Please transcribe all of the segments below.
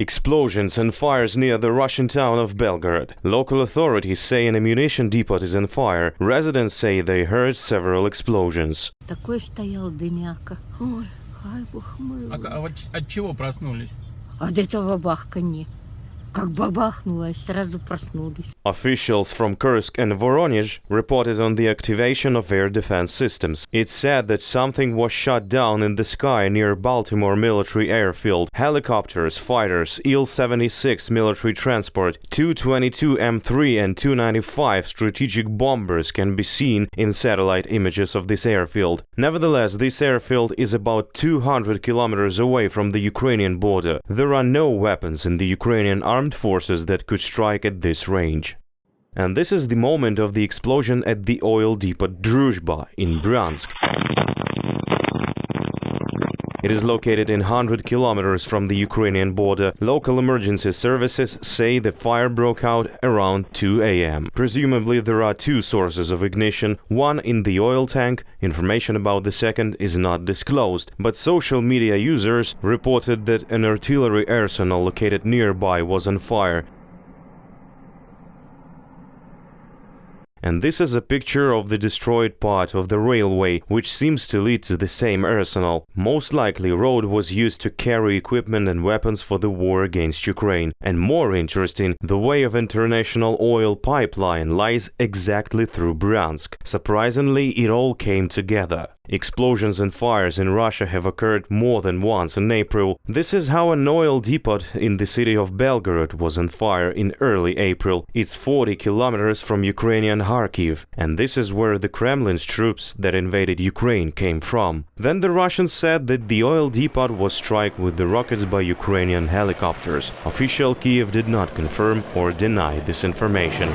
Explosions and fires near the Russian town of Belgorod. Local authorities say an ammunition depot is on fire. Residents say they heard several explosions. Такой стоял дымяка. Ой, хай бог милует. А вот от чего проснулись? От этого бахканья. Как бабахнуло, и сразу проснулись. Officials from Kursk and Voronezh reported on the activation of air defense systems. It's said that something was shot down in the sky near Baltimore military airfield. Helicopters, fighters, Il-76 military transport, Tu-22 M3 and Tu-95 strategic bombers can be seen in satellite images of this airfield. Nevertheless, this airfield is about 200 kilometers away from the Ukrainian border. There are no weapons in the Ukrainian armed forces that could strike at this range. And this is the moment of the explosion at the oil depot Druzhba in Bryansk. It is located in 100 kilometers from the Ukrainian border. Local emergency services say the fire broke out around 2 a.m. Presumably there are two sources of ignition, one in the oil tank. Information about the second is not disclosed, but social media users reported that an artillery arsenal located nearby was on fire. And this is a picture of the destroyed part of the railway, which seems to lead to the same arsenal. Most likely, road was used to carry equipment and weapons for the war against Ukraine. And more interesting, the way of international oil pipeline lies exactly through Bryansk. Surprisingly, it all came together. Explosions and fires in Russia have occurred more than once in April. This is how an oil depot in the city of Belgorod was on fire in early April. It's 40 kilometers from Ukrainian Kharkiv, and this is where the Kremlin's troops that invaded Ukraine came from. Then the Russians said that the oil depot was struck with the rockets by Ukrainian helicopters. Official Kiev did not confirm or deny this information.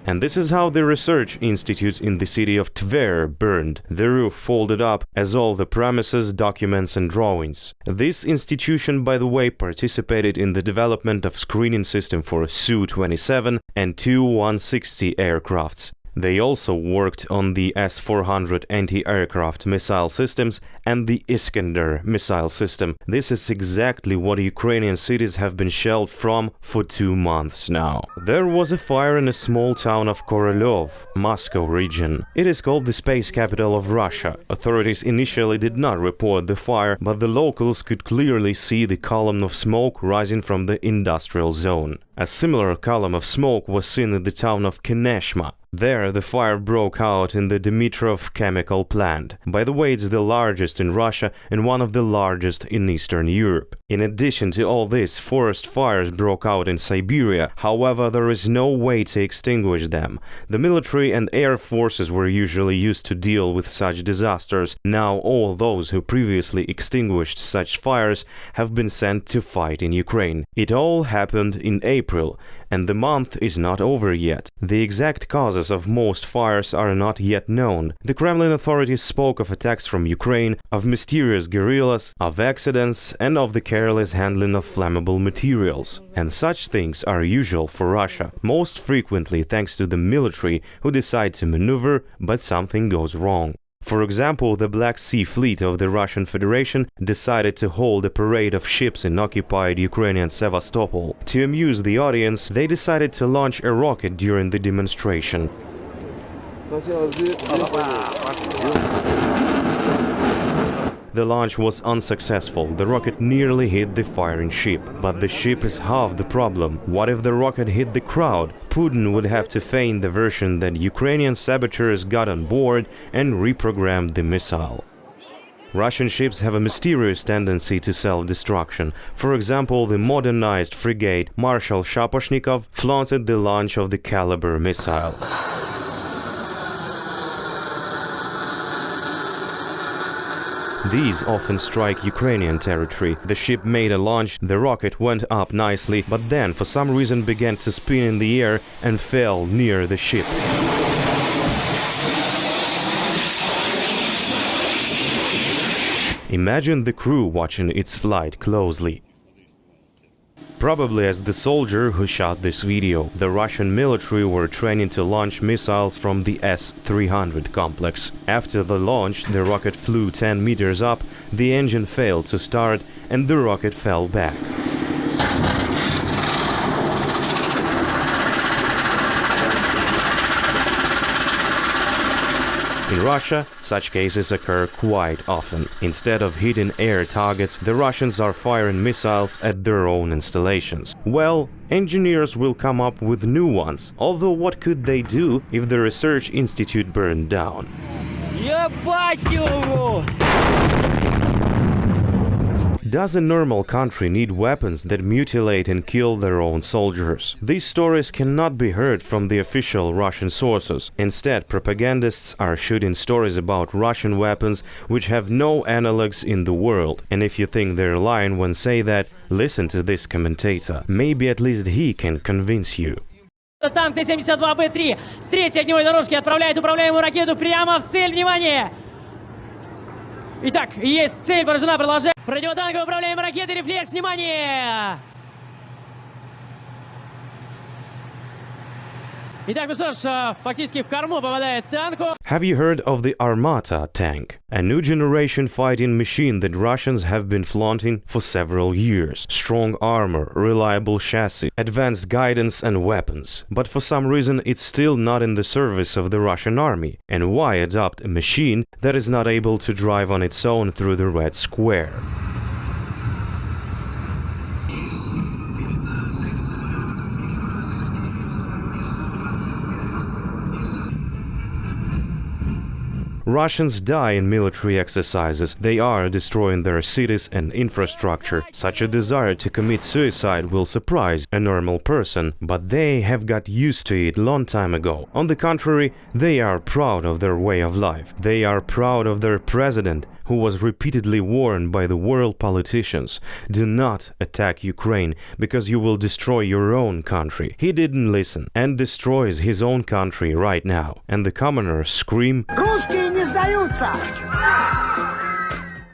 And this is how the research institute in the city of Tver burned. The roof folded up, as all the premises, documents and drawings. This institution, by the way, participated in the development of screening system for Su-27 and Tu-160 aircrafts. They also worked on the S-400 anti-aircraft missile systems and the Iskander missile system. This is exactly what Ukrainian cities have been shelled from for 2 months now. There was a fire in a small town of Korolyov, Moscow region. It is called the space capital of Russia. Authorities initially did not report the fire, but the locals could clearly see the column of smoke rising from the industrial zone. A similar column of smoke was seen in the town of Keneshma. There, the fire broke out in the Dmitrov chemical plant. By the way, it's the largest in Russia and one of the largest in Eastern Europe. In addition to all this, forest fires broke out in Siberia. However, there is no way to extinguish them. The military and air forces were usually used to deal with such disasters. Now all those who previously extinguished such fires have been sent to fight in Ukraine. It all happened in April, and the month is not over yet. The exact causes of most fires are not yet known. The Kremlin authorities spoke of attacks from Ukraine, of mysterious guerrillas, of accidents, and of the careless handling of flammable materials. And such things are usual for Russia, most frequently thanks to the military who decide to maneuver, but something goes wrong. For example, the Black Sea Fleet of the Russian Federation decided to hold a parade of ships in occupied Ukrainian Sevastopol. To amuse the audience, they decided to launch a rocket during the demonstration. The launch was unsuccessful. The rocket nearly hit the firing ship. But the ship is half the problem. What if the rocket hit the crowd? Putin would have to feign the version that Ukrainian saboteurs got on board and reprogrammed the missile. Russian ships have a mysterious tendency to self-destruction. For example, the modernized frigate Marshal Shaposhnikov flaunted the launch of the Caliber missile. These often strike Ukrainian territory. The ship made a launch, the rocket went up nicely, but then for some reason began to spin in the air and fell near the ship. Imagine the crew watching its flight closely. probably as the soldier who shot this video. The Russian military were training to launch missiles from the S-300 complex. After the launch, the rocket flew 10 meters up, the engine failed to start, and the rocket fell back. In Russia, such cases occur quite often. Instead of hitting air targets, the Russians are firing missiles at their own installations. Well, engineers will come up with new ones, although what could they do if the research institute burned down? Does a normal country need weapons that mutilate and kill their own soldiers? These stories cannot be heard from the official Russian sources. Instead, propagandists are shooting stories about Russian weapons which have no analogues in the world. And if you think they're lying when say that, listen to this commentator. Maybe at least he can convince you. Танк Т-72Б3 с третьей огневой дорожки отправляет управляемую ракету прямо в цель. Внимание! Итак, есть цель, поражена, продолжаем. Противотанковая управляемая ракета, рефлекс, внимание! Итак, ну что ж, фактически в корму попадает танку. Have you heard of the Armata tank? A new generation fighting machine that Russians have been flaunting for several years. Strong armor, reliable chassis, advanced guidance and weapons. But for some reason it's still not in the service of the Russian army. And why adopt a machine that is not able to drive on its own through the Red Square? Russians die in military exercises. They are destroying their cities and infrastructure. Such a desire to commit suicide will surprise a normal person, but they have got used to it long time ago. On the contrary, they are proud of their way of life. They are proud of their president, who was repeatedly warned by the world politicians, do not attack Ukraine because you will destroy your own country. He didn't listen and destroys his own country right now. And the commoners scream, Русские не сдаются!